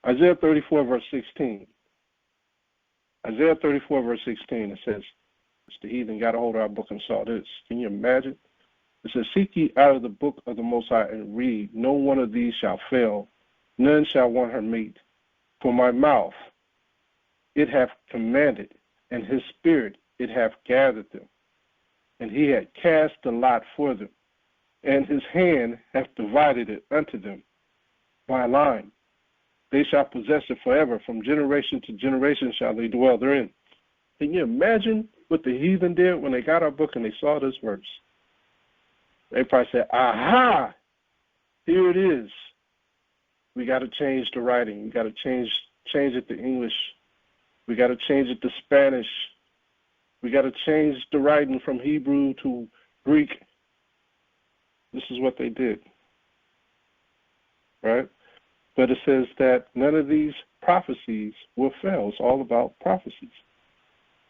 Isaiah 34, verse 16. Isaiah 34, verse 16, it says, the heathen got a hold of our book and saw this. Can you imagine? It says, seek ye out of the book of the Most High and read. No one of these shall fail. None shall want her mate. For my mouth it hath commanded, and his spirit it hath gathered them. And he hath cast the lot for them, and his hand hath divided it unto them by line. They shall possess it forever. From generation to generation shall they dwell therein. Can you imagine what the heathen did when they got our book and they saw this verse? They probably said, aha, here it is. We got to change the writing. We got to change it to English. We got to change it to Spanish. We got to change the writing from Hebrew to Greek. This is what they did, right? But it says that none of these prophecies will fail. It's all about prophecies.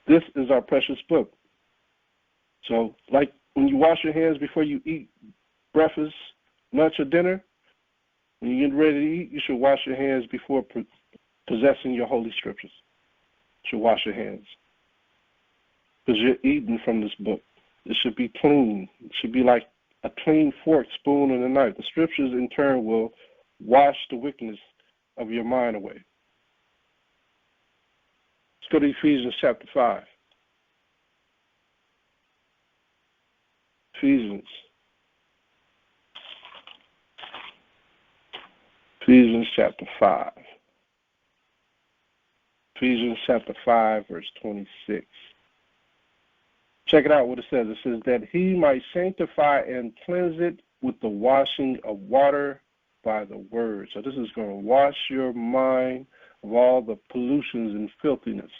This is our precious book. So, like when you wash your hands before you eat breakfast, lunch, or dinner, when you get ready to eat, you should wash your hands before possessing your holy scriptures. You should wash your hands. Because you're eating from this book. It should be clean. It should be like a clean fork, spoon, and a knife. The scriptures, in turn, will wash the wickedness of your mind away. Let's go to Ephesians chapter 5. Ephesians chapter 5. Ephesians chapter 5, verse 26. Check it out what it says. It says that he might sanctify and cleanse it with the washing of water by the word. So this is going to wash your mind of all the pollutions and filthiness,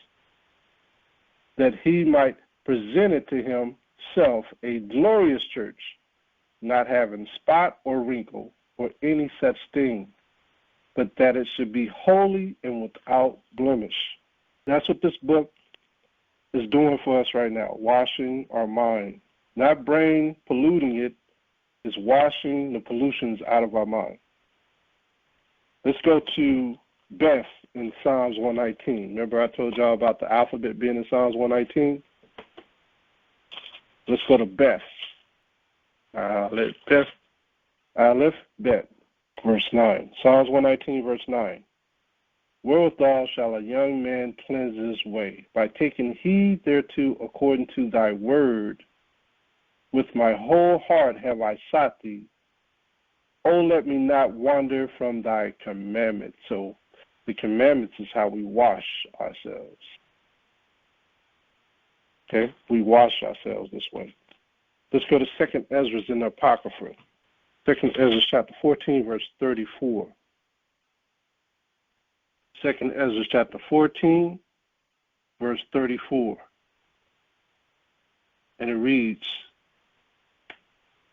that he might present it to himself a glorious church, not having spot or wrinkle or any such thing, but that it should be holy and without blemish. That's what this book is doing for us right now, washing our mind. Not brain polluting it, it's washing the pollutions out of our mind. Let's go to Beth in Psalms 119. Remember I told y'all about the alphabet being in Psalms 119? Let's go to Beth. Aleph, Bet, verse 9. Psalms 119, verse 9. Wherewithal shall a young man cleanse his way? By taking heed thereto according to thy word. With my whole heart have I sought thee. Oh, let me not wander from thy commandments. So the commandments is how we wash ourselves. Okay? We wash ourselves this way. Let's go to 2nd Ezra in the Apocrypha. 2nd Ezra chapter 14, verse 34. 2nd Ezra chapter 14, verse 34. And it reads,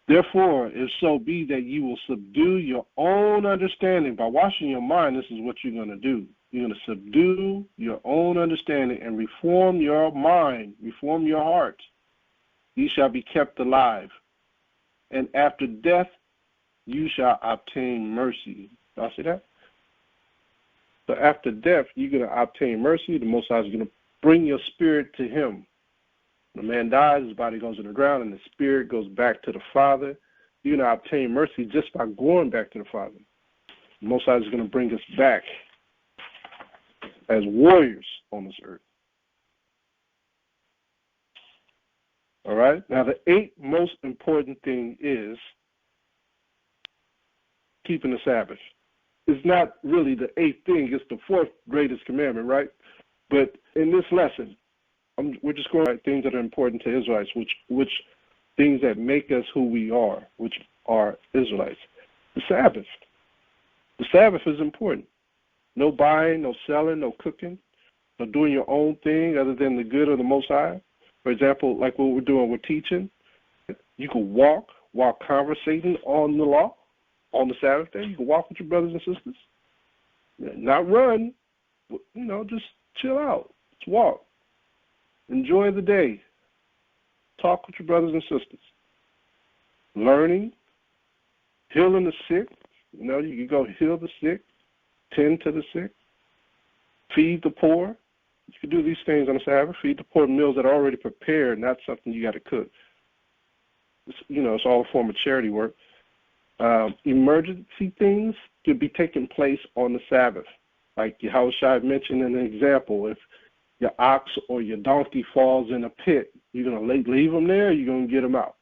therefore, if so be that you will subdue your own understanding, by washing your mind, this is what you're going to do. You're going to subdue your own understanding and reform your mind, reform your heart. Ye shall be kept alive. And after death, you shall obtain mercy. Y'all see that? So after death, you're going to obtain mercy. The Most High is going to bring your spirit to him. When a man dies, his body goes in the ground, and the spirit goes back to the Father. You're going to obtain mercy just by going back to the Father. The Most High is going to bring us back as warriors on this earth. All right? Now, the 8th most important thing is keeping the Sabbath. It's not really the 8th thing. It's the 4th greatest commandment, right? But in this lesson, we're just going to write things that are important to Israelites, which things that make us who we are, which are Israelites. The Sabbath. The Sabbath is important. No buying, no selling, no cooking, no doing your own thing other than the good of the Most High. For example, like what we're doing, we're teaching. You can walk while conversating on the law on the Sabbath day. You can walk with your brothers and sisters. Not run, but, just chill out. Just walk. Enjoy the day. Talk with your brothers and sisters. Learning, healing the sick. You can go heal the sick, tend to the sick, feed the poor. You can do these things on the Sabbath. Feed the poor meals that are already prepared, not something you got to cook. It's all a form of charity work. Emergency things could be taking place on the Sabbath. Like Yahawashi mentioned in an example, if your ox or your donkey falls in a pit, you're going to leave them there, or you're going to get them out.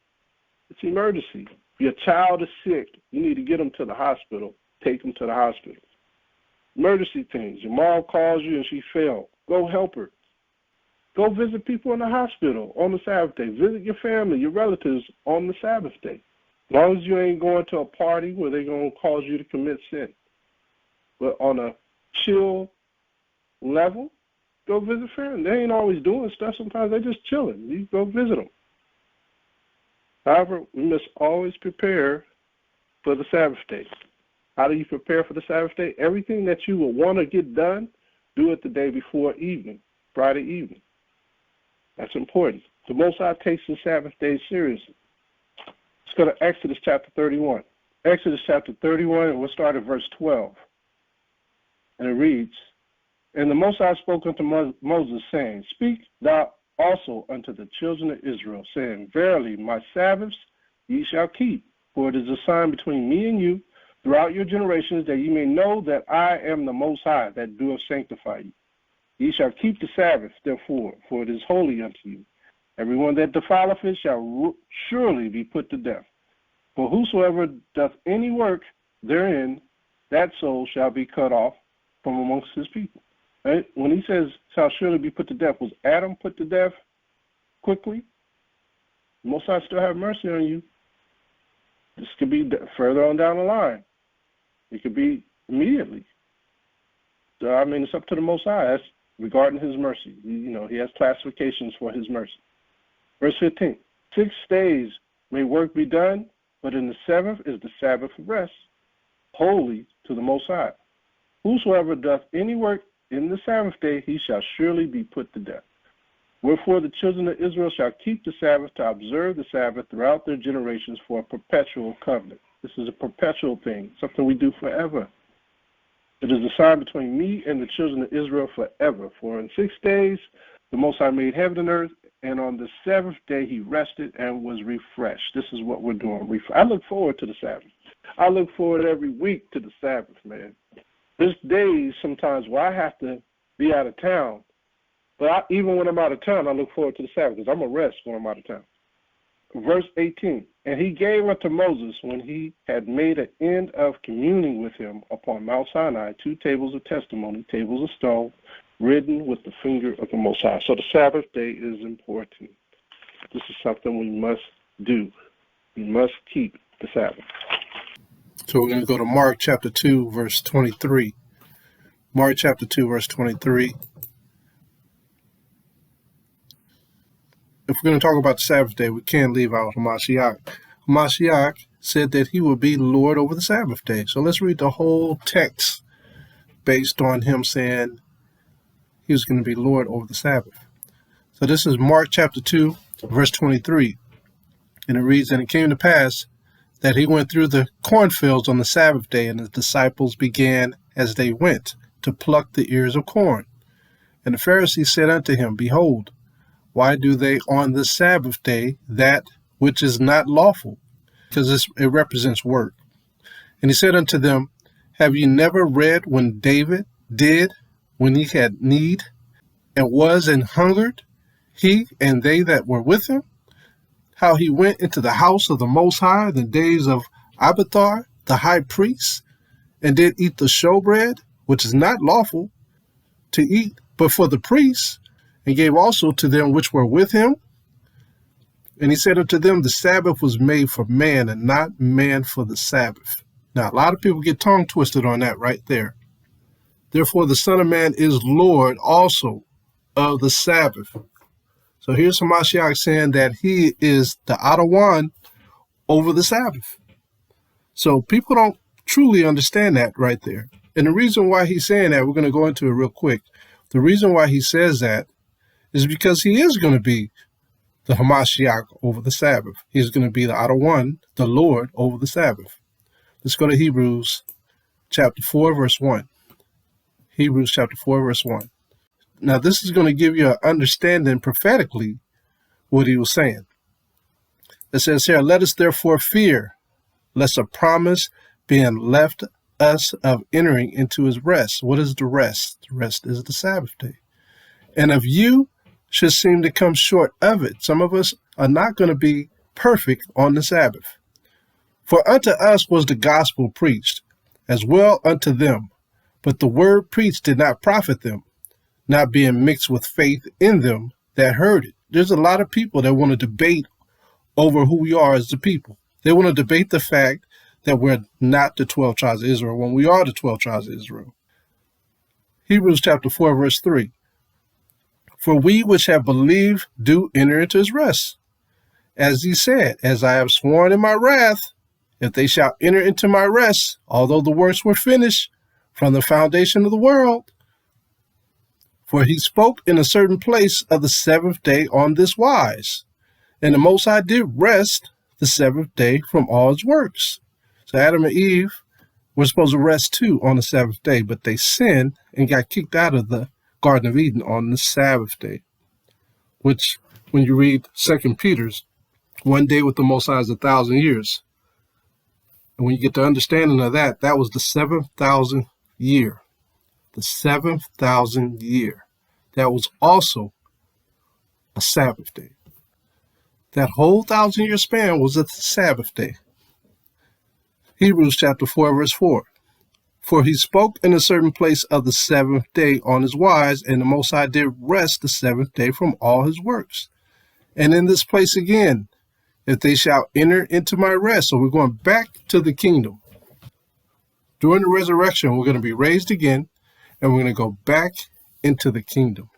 It's an emergency. If your child is sick, you need to get them to the hospital. Take them to the hospital. Emergency things. Your mom calls you and she fell. Go help her. Go visit people in the hospital on the Sabbath day. Visit your family, your relatives on the Sabbath day. As long as you ain't going to a party where they're going to cause you to commit sin. But on a chill level, go visit family. They ain't always doing stuff. Sometimes they're just chilling. You go visit them. However, we must always prepare for the Sabbath day. How do you prepare for the Sabbath day? Everything that you will want to get done, do it the day before evening, Friday evening. That's important. The Most High takes the Sabbath day seriously. Let's go to Exodus chapter 31. Exodus chapter 31, and we'll start at verse 12. And it reads, And the Most High spoke unto Moses, saying, Speak thou also unto the children of Israel, saying, Verily, my Sabbaths ye shall keep, for it is a sign between me and you throughout your generations, that ye may know that I am the Most High, that doeth sanctify you. Ye shall keep the Sabbath, therefore, for it is holy unto you. Everyone that defileth it shall surely be put to death. For whosoever doth any work therein, that soul shall be cut off from amongst his people. Right? When he says shall surely be put to death, was Adam put to death quickly? Most High still have mercy on you. This could be further on down the line. It could be immediately. So, it's up to the Most High. That's regarding his mercy. He has classifications for his mercy. Verse 15, 6 days may work be done, but in the seventh is the Sabbath of rest, holy to the Most High. Whosoever doth any work in the Sabbath day, he shall surely be put to death. Wherefore the children of Israel shall keep the Sabbath to observe the Sabbath throughout their generations for a perpetual covenant. This is a perpetual thing, something we do forever. It is a sign between me and the children of Israel forever. For in 6 days the Most High made heaven and earth, and on the seventh day he rested and was refreshed. This is what we're doing. I look forward to the Sabbath. I look forward every week to the Sabbath, man. There's days sometimes where I have to be out of town. But even when I'm out of town, I look forward to the Sabbath because I'm going to rest when I'm out of town. Verse 18, And he gave unto Moses, when he had made an end of communing with him upon Mount Sinai, 2 tables of testimony, tables of stone, written with the finger of the Most High. So the Sabbath day is important. This is something we must do. We must keep the Sabbath. So we're going to go to Mark chapter 2, verse 23. Mark chapter 2, verse 23. If we're going to talk about the Sabbath day, we can't leave out HaMashayach. HaMashayach said that he would be Lord over the Sabbath day. So let's read the whole text based on him saying he was going to be Lord over the Sabbath. So this is Mark chapter 2, verse 23. And it reads, And it came to pass that he went through the cornfields on the Sabbath day, and his disciples began as they went to pluck the ears of corn. And the Pharisees said unto him, Behold, why do they on the Sabbath day that which is not lawful? Because it represents work. And he said unto them, Have ye never read when David did, when he had need, and was and hungered, he and they that were with him, how he went into the house of the Most High in the days of Abiathar, the high priest, and did eat the showbread, which is not lawful to eat, but for the priests, and gave also to them which were with him. And he said unto them, The Sabbath was made for man, and not man for the Sabbath. Now, a lot of people get tongue twisted on that right there. Therefore, the Son of Man is Lord also of the Sabbath. So here's HaMaShayach saying that he is the Adawan over the Sabbath. So people don't truly understand that right there. And the reason why he's saying that, we're going to go into it real quick. The reason why he says that is because he is going to be the HaMashayach over the Sabbath. He's going to be the outer one, the Lord over the Sabbath. Let's go to Hebrews chapter 4, verse 1. Hebrews chapter 4, verse 1. Now, this is going to give you an understanding prophetically what he was saying. It says here, let us therefore fear, lest a promise being left us of entering into his rest. What is the rest? The rest is the Sabbath day. And if you should seem to come short of it, some of us are not going to be perfect on the Sabbath. For unto us was the gospel preached, as well unto them. But the word preached did not profit them, not being mixed with faith in them that heard it. There's a lot of people that want to debate over who we are as the people. They want to debate the fact that we're not the 12 tribes of Israel when we are the 12 tribes of Israel. Hebrews chapter 4, verse 3. For we which have believed do enter into his rest. As he said, as I have sworn in my wrath, if they shall enter into my rest, although the works were finished from the foundation of the world. For he spoke in a certain place of the seventh day on this wise. And the Most High did rest the seventh day from all his works. So Adam and Eve were supposed to rest too on the seventh day, but they sinned and got kicked out of the Garden of Eden on the Sabbath day, which when you read 2 Peter's, one day with the Most High is 1,000 years. And when you get the understanding of that, that was the 7,000th year. The 7,000th year. That was also a Sabbath day. That whole 1,000-year span was a Sabbath day. Hebrews chapter 4, verse 4. For he spoke in a certain place of the seventh day on his wise, and the Most High did rest the seventh day from all his works. And in this place again, if they shall enter into my rest. So we're going back to the kingdom. During the resurrection, we're going to be raised again, and we're going to go back into the kingdom.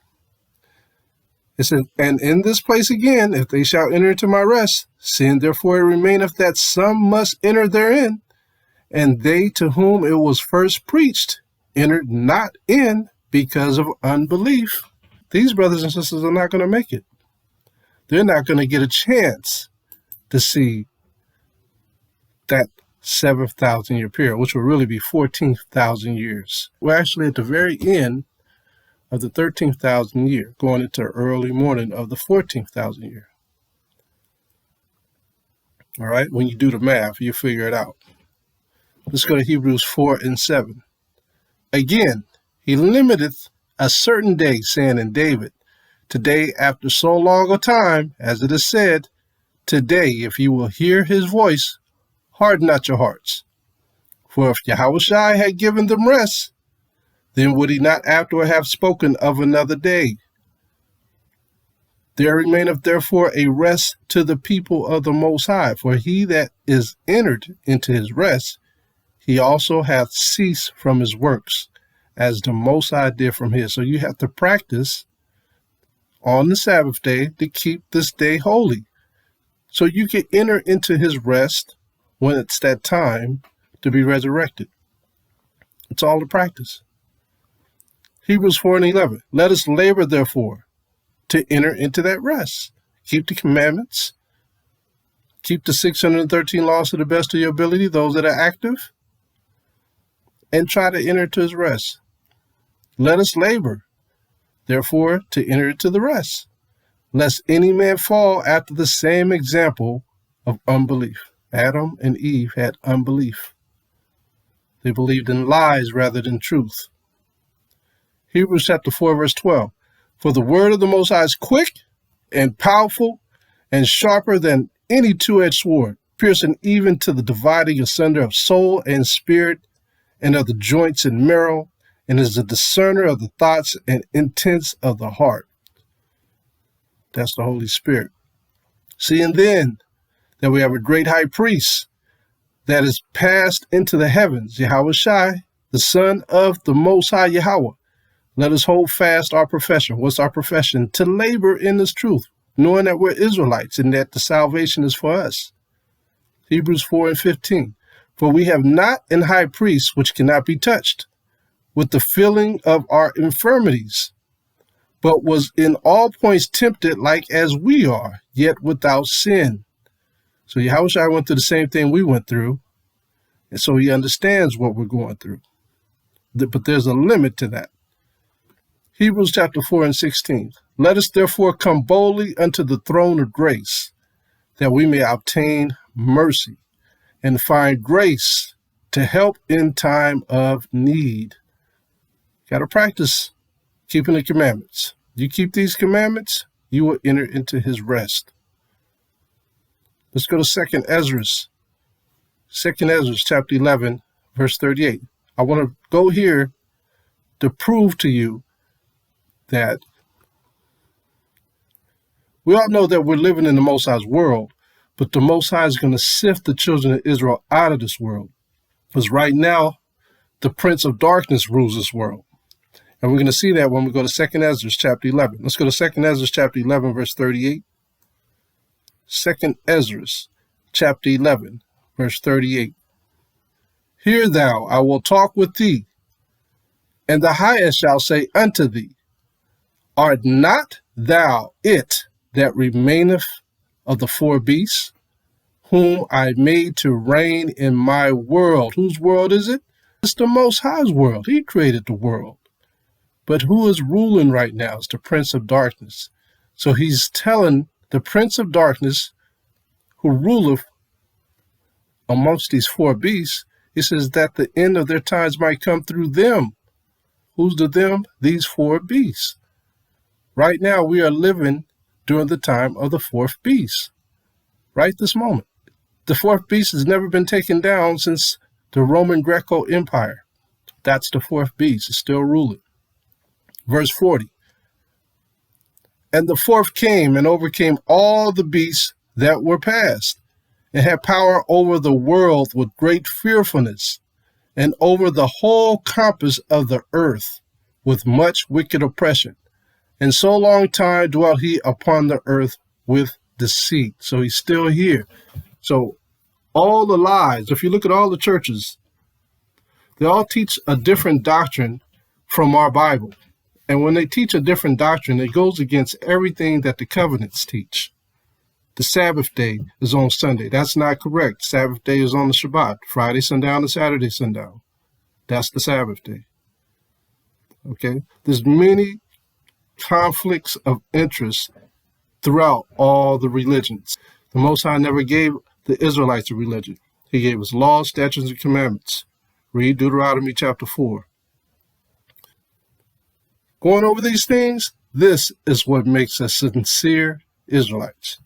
It says, and in this place again, if they shall enter into my rest, seeing therefore it remaineth that some must enter therein, and they to whom it was first preached entered not in because of unbelief. These brothers and sisters are not going to make it. They're not going to get a chance to see that 7,000-year period, which will really be 14,000 years. We're actually at the very end of the 13,000 year, going into early morning of the 14,000 year. All right, when you do the math, you figure it out. Let's go to Hebrews 4 and 7. Again, he limiteth a certain day, saying in David, today after so long a time, as it is said, today if you will hear his voice, harden not your hearts. For if Yahawashi had given them rest, then would he not afterward have spoken of another day? There remaineth therefore a rest to the people of the Most High, for he that is entered into his rest, he also hath ceased from his works, as the Most High did from his. So you have to practice on the Sabbath day to keep this day holy, so you can enter into his rest when it's that time to be resurrected. It's all the practice. Hebrews 4 and 11. Let us labor, therefore, to enter into that rest. Keep the commandments. Keep the 613 laws to the best of your ability, those that are active, and try to enter into his rest. Let us labor, therefore, to enter into the rest, lest any man fall after the same example of unbelief. Adam and Eve had unbelief. They believed in lies rather than truth. Hebrews chapter 4, verse 12. For the word of the Most High is quick and powerful and sharper than any two-edged sword, piercing even to the dividing asunder of soul and spirit and of the joints and marrow, and is a discerner of the thoughts and intents of the heart. That's the Holy Spirit. Seeing then that we have a great high priest that is passed into the heavens, Yahawashi, the Son of the Most High Yahweh, let us hold fast our profession. What's our profession? To labor in this truth, knowing that we're Israelites and that the salvation is for us. Hebrews 4 and 15. For we have not an high priest which cannot be touched with the feeling of our infirmities, but was in all points tempted like as we are, yet without sin. So Yahawashi went through the same thing we went through, and so he understands what we're going through. But there's a limit to that. Hebrews chapter 4 and 16. Let us therefore come boldly unto the throne of grace, that we may obtain mercy and find grace to help in time of need. Got to practice keeping the commandments. You keep these commandments, you will enter into his rest. Let's go to 2nd Ezra. 2nd Ezra chapter 11, verse 38. I want to go here to prove to you that we all know that we're living in the Most High's world, but the Most High is going to sift the children of Israel out of this world. Because right now, the Prince of Darkness rules this world. And we're going to see that when we go to 2nd Ezra chapter 11. Let's go to 2nd Ezra chapter 11, verse 38. 2nd Ezra chapter 11, verse 38. Hear thou, I will talk with thee, and the highest shall say unto thee, art not thou it that remaineth of the four beasts, whom I made to reign in my world? Whose world is it? It's the Most High's world. He created the world. But who is ruling right now is the Prince of Darkness. So he's telling the Prince of Darkness, who ruleth amongst these four beasts, he says that the end of their times might come through them. Who's the them? These four beasts. Right now we are living during the time of the fourth beast. Right this moment. The fourth beast has never been taken down since the Roman Greco Empire. That's the fourth beast. It's still ruling. Verse 40. And the fourth came and overcame all the beasts that were past, and had power over the world with great fearfulness, and over the whole compass of the earth with much wicked oppression. And so long time dwelt he upon the earth with deceit. So he's still here. So all the lies, if you look at all the churches, they all teach a different doctrine from our Bible. And when they teach a different doctrine, it goes against everything that the covenants teach. The Sabbath day is on Sunday. That's not correct. Sabbath day is on the Shabbat, Friday sundown to Saturday sundown. That's the Sabbath day. Okay? There's many conflicts of interest throughout all the religions. The Most High never gave the Israelites a religion. He gave us laws, statutes, and commandments. Read Deuteronomy chapter 4. Going over these things, this is what makes us sincere Israelites.